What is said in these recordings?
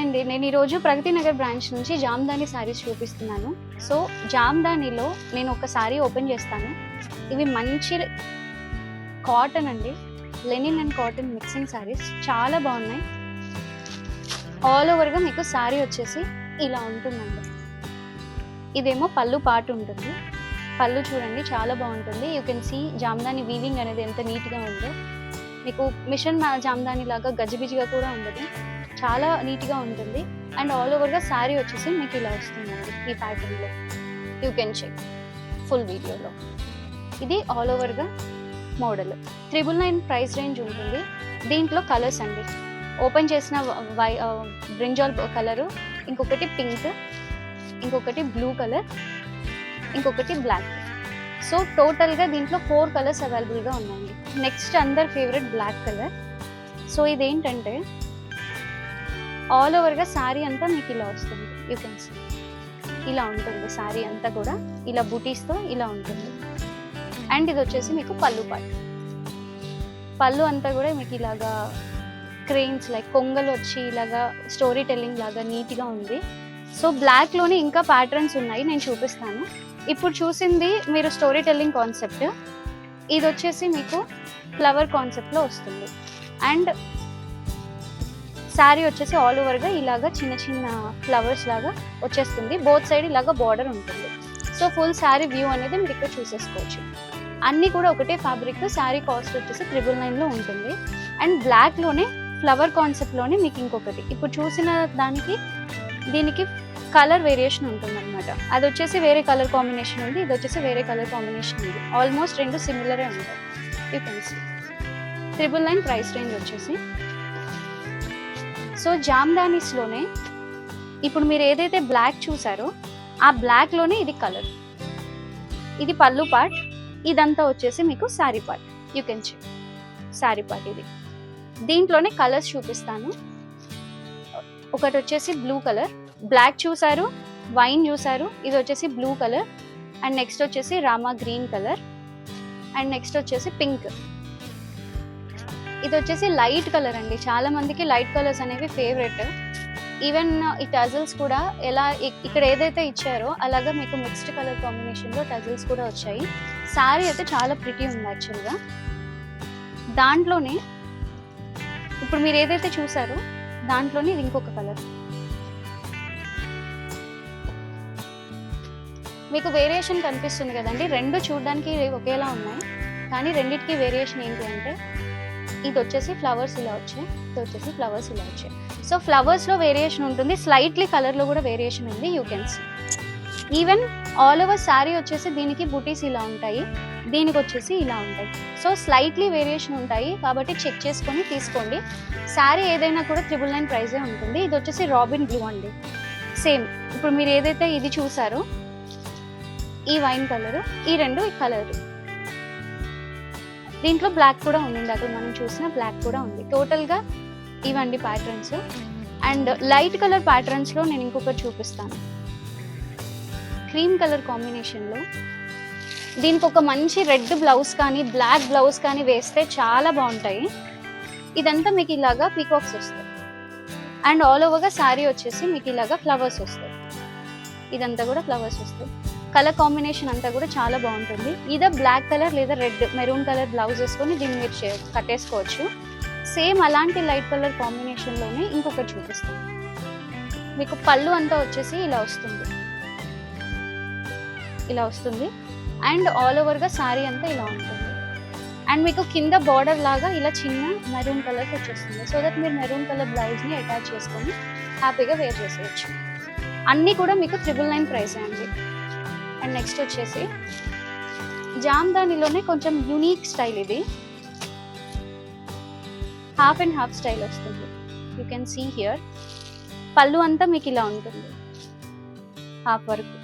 అండి, నేను ఈరోజు ప్రగతి నగర్ బ్రాంచ్ నుంచి జామ్దాని శారీస్ చూపిస్తున్నాను. సో జామ్దానిలో నేను ఒక శారీ ఓపెన్ చేస్తాను. ఇవి మంచి కాటన్ అండి, Lenin and cotton mixing saris చాలా బాగున్నాయి. ఆల్ ఓవర్గా మీకు శారీ వచ్చేసి ఇలా ఉంటుందండి. ఇదేమో పళ్ళు పార్ట్ ఉంటుంది. పళ్ళు చూడండి చాలా బాగుంటుంది. You can see Jamdani weaving అనేది ఎంత నీట్గా ఉందో. మీకు మిషన్ జామ్దాని లాగా గజిబిజిగా కూడా ఉండదు, చాలా నీట్గా ఉంటుంది. అండ్ ఆల్ ఓవర్గా శారీ వచ్చేసి మీకు ఇలా వస్తుందండి ఈ ప్యాటర్న్లో. యూ కెన్ చెక్ ఫుల్ వీడియోలో. ఇది ఆల్ ఓవర్గా మోడల్. 999 ప్రైస్ రేంజ్ ఉంటుంది. దీంట్లో కలర్స్ అండి, ఓపెన్ చేసిన బ్రింజాల్ కలరు, ఇంకొకటి పింక్, ఇంకొకటి బ్లూ కలర్, ఇంకొకటి బ్లాక్. సో టోటల్గా దీంట్లో 4 కలర్స్ అవైలబుల్గా ఉన్నాయండి. నెక్స్ట్ అందరి ఫేవరెట్ బ్లాక్ కలర్. సో ఇదేంటంటే ఆల్ ఓవర్గా శారీ అంతా మీకు ఇలా వస్తుంది. యూ కెన్ సీ ఇలా ఉంటుంది శారీ అంతా కూడా, ఇలా బూటీస్తో ఇలా ఉంటుంది. అండ్ ఇది వచ్చేసి మీకు పళ్ళు పార్ట్. పళ్ళు అంతా కూడా మీకు ఇలాగా క్రెయిన్స్ లైక్ కొంగలు వచ్చి ఇలాగా స్టోరీ టెల్లింగ్ లాగా నీట్గా ఉంది. సో బ్లాక్లోనే ఇంకా ప్యాటర్న్స్ ఉన్నాయి, నేను చూపిస్తాను. ఇప్పుడు చూసింది మీరు స్టోరీ టెల్లింగ్ కాన్సెప్ట్, ఇది వచ్చేసి మీకు ఫ్లవర్ కాన్సెప్ట్లో వస్తుంది. అండ్ శారీ వచ్చేసి ఆల్ ఓవర్గా ఇలాగా చిన్న చిన్న ఫ్లవర్స్ లాగా వచ్చేస్తుంది. బోత్ సైడ్ ఇలాగా బార్డర్ ఉంటుంది. సో ఫుల్ శారీ వ్యూ అనేది మీరు ఇక్కడ చూసేసుకోవచ్చు. అన్నీ కూడా ఒకటే ఫ్యాబ్రిక్. శారీ కాస్ట్ వచ్చేసి 999లో ఉంటుంది. అండ్ బ్లాక్లోనే ఫ్లవర్ కాన్సెప్ట్లోనే మీకు ఇంకొకటి ఇప్పుడు చూసిన దానికి దీనికి కలర్ వేరియేషన్ ఉంటుంది అనమాట. అది వచ్చేసి వేరే కలర్ కాంబినేషన్ ఉంది, ఇది వచ్చేసి వేరే కలర్ కాంబినేషన్ ఉంది. ఆల్మోస్ట్ రెండు సిమిలరే ఉంటాయి. You can see 999 price range వచ్చేసి. సో జామ్దానీస్లోనే ఇప్పుడు మీరు ఏదైతే బ్లాక్ చూసారో ఆ బ్లాక్లోనే ఇది కలర్. ఇది పళ్ళు పార్ట్, ఇదంతా వచ్చేసి మీకు sari part. You can check sari part ఇది. దీంట్లోనే కలర్స్ చూపిస్తాను. ఒకటి వచ్చేసి బ్లూ కలర్, బ్లాక్ చూసారు, వైన్ చూసారు, ఇది వచ్చేసి బ్లూ కలర్. అండ్ నెక్స్ట్ వచ్చేసి Rama green colour. And next వచ్చేసి పింక్. ఇది వచ్చేసి లైట్ కలర్ అండి, చాలా మందికి లైట్ కలర్స్ అనేవి ఫేవరెట్. ఈవెన్ ఈ టజల్స్ కూడా ఎలా ఇక్కడ ఏదైతే ఇచ్చారో అలాగా మీకు మిక్స్డ్ కలర్ కాంబినేషన్లో టజల్స్ కూడా వచ్చాయి. శారీ అయితే చాలా ప్రిటీ ఉంది యాక్చువల్గా. దాంట్లోనే ఇప్పుడు మీరు ఏదైతే చూసారో దాంట్లోనే ఇది ఇంకొక కలర్. మీకు వేరియేషన్ కనిపిస్తుంది కదండి, రెండు చూడడానికి ఒకేలా ఉన్నాయి కానీ రెండింటికి వేరియేషన్ ఏంటి అంటే ఇది వచ్చేసి ఫ్లవర్స్ ఇలా వచ్చాయి, ఇది వచ్చేసి ఫ్లవర్స్ ఇలా వచ్చాయి. సో ఫ్లవర్స్లో వేరియేషన్ ఉంటుంది, స్లైట్లీ కలర్లో కూడా వేరియేషన్ ఉంది. You can see even all over sari వచ్చేసి దీనికి బుటీస్ ఇలా ఉంటాయి, దీనికి వచ్చేసి ఇలా ఉంటాయి. సో స్లైట్లీ వేరియేషన్ ఉంటాయి కాబట్టి చెక్ చేసుకొని తీసుకోండి. శారీ ఏదైనా కూడా 999 ప్రైజే ఉంటుంది. ఇది వచ్చేసి రాబిన్ బ్లూ అండి. సేమ్ ఇప్పుడు మీరు ఏదైతే ఇది చూసారో ఈ వైన్ కలరు, ఈ రెండు ఈ కలరు, దీంట్లో బ్లాక్ కూడా ఉంది, అక్కడ మనం చూసిన బ్లాక్ కూడా ఉంది. టోటల్గా ఇవండి ప్యాటర్న్స్. అండ్ లైట్ కలర్ ప్యాటర్న్స్లో నేను ఇంకొకటి చూపిస్తాను. క్రీమ్ కలర్ కాంబినేషన్లో దీనికి ఒక మంచి రెడ్ బ్లౌజ్ కానీ బ్లాక్ బ్లౌజ్ కానీ వేస్తే చాలా బాగుంటాయి. ఇదంతా మీకు ఇలాగా పీకాక్స్ వస్తాయి. అండ్ ఆల్ ఓవర్గా శారీ వచ్చేసి మీకు ఇలాగా ఫ్లవర్స్ వస్తాయి. ఇదంతా కూడా ఫ్లవర్స్ వస్తాయి. కలర్ కాంబినేషన్ అంతా కూడా చాలా బాగుంటుంది. ఇదే బ్లాక్ కలర్ లేదా రెడ్ మెరూన్ కలర్ బ్లౌజ్ వేసుకొని దీన్ని మీరు కట్టేసుకోవచ్చు. సేమ్ అలాంటి లైట్ కలర్ కాంబినేషన్లోనే ఇంకొకటి చూపిస్తాను. మీకు పళ్ళు అంతా వచ్చేసి ఇలా వస్తుంది, ఇలా వస్తుంది. అండ్ ఆల్ ఓవర్గా శారీ అంతా ఇలా ఉంటుంది. అండ్ మీకు కింద బార్డర్ లాగా ఇలా చిన్న మెరూన్ కలర్కి వచ్చేస్తుంది. సో దట్ మీరు మెరూన్ కలర్ బ్లౌజ్ని అటాచ్ చేసుకొని హ్యాపీగా వేర్ చేసేయచ్చు. అన్నీ కూడా మీకు 999 ప్రైస్ అండి. అండ్ నెక్స్ట్ వచ్చేసి జామ్దానిలోనే కొంచెం యూనిక్ స్టైల్, ఇది హాఫ్ అండ్ హాఫ్ స్టైల్ వస్తుంది. యూ కెన్ సీ హియర్ పళ్ళు అంతా మీకు ఇలా ఉంటుంది హాఫ్ వరకు.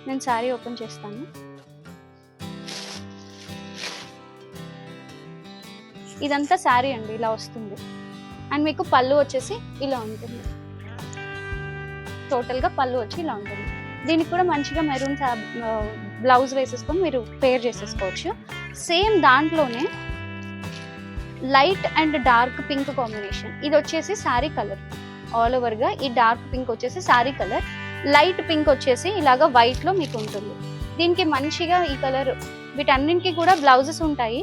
నేను శారీ ఓపెన్ చేస్తాను. ఇదంతా శారీ అండి ఇలా వస్తుంది. అండ్ మీకు పళ్ళు వచ్చేసి ఇలా ఉంటుంది. టోటల్గా పళ్ళు వచ్చి ఇలా ఉంటుంది. దీనికి కూడా మంచిగా మెరూన్ బ్లౌజ్ వేసేసుకొని మీరు పేర్ చేసేసుకోవచ్చు. సేమ్ దాంట్లోనే light and dark pink combination, ఇది వచ్చేసి శారీ కలర్. ఆల్ ఓవర్గా. ఈ డార్క్ పింక్ వచ్చేసి శారీ కలర్, లైట్ పింక్ వచ్చేసి ఇలాగా వైట్లో మీకు ఉంటుంది. దీనికి మంచిగా ఈ కలర్, వీటన్నింటికి కూడా బ్లౌజెస్ ఉంటాయి.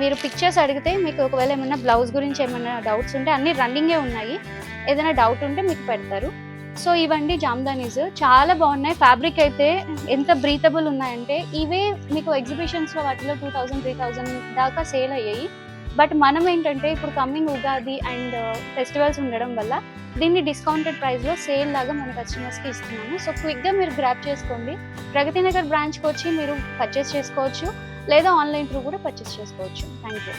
మీరు పిక్చర్స్ అడిగితే మీకు ఒకవేళ ఏమైనా బ్లౌజ్ గురించి ఏమైనా డౌట్స్ ఉంటే అన్ని రన్నింగే ఉన్నాయి, ఏదైనా డౌట్ ఉంటే మీకు పెడతారు. సో ఇవండి జామ్దానీస్, చాలా బాగున్నాయి. ఫ్యాబ్రిక్ అయితే ఎంత బ్రీతబుల్ ఉన్నాయంటే ఇవే మీకు ఎగ్జిబిషన్స్లో వాటిలో 2000, 3000 దాకా సేల్ అయ్యాయి. బట్ మనం ఏంటంటే ఇప్పుడు కమింగ్ ఉగాది అండ్ ఫెస్టివల్స్ ఉండడం వల్ల దీన్ని డిస్కౌంటెడ్ ప్రైస్లో సేల్ లాగా మన కస్టమర్స్కి ఇస్తున్నాము. సో క్విక్గా మీరు గ్రాప్ చేసుకోండి. ప్రగతి నగర్ బ్రాంచ్కి వచ్చి మీరు పర్చేస్ చేసుకోవచ్చు, లేదా ఆన్లైన్ త్రూ కూడా పర్చేస్ చేసుకోవచ్చు. Thank you.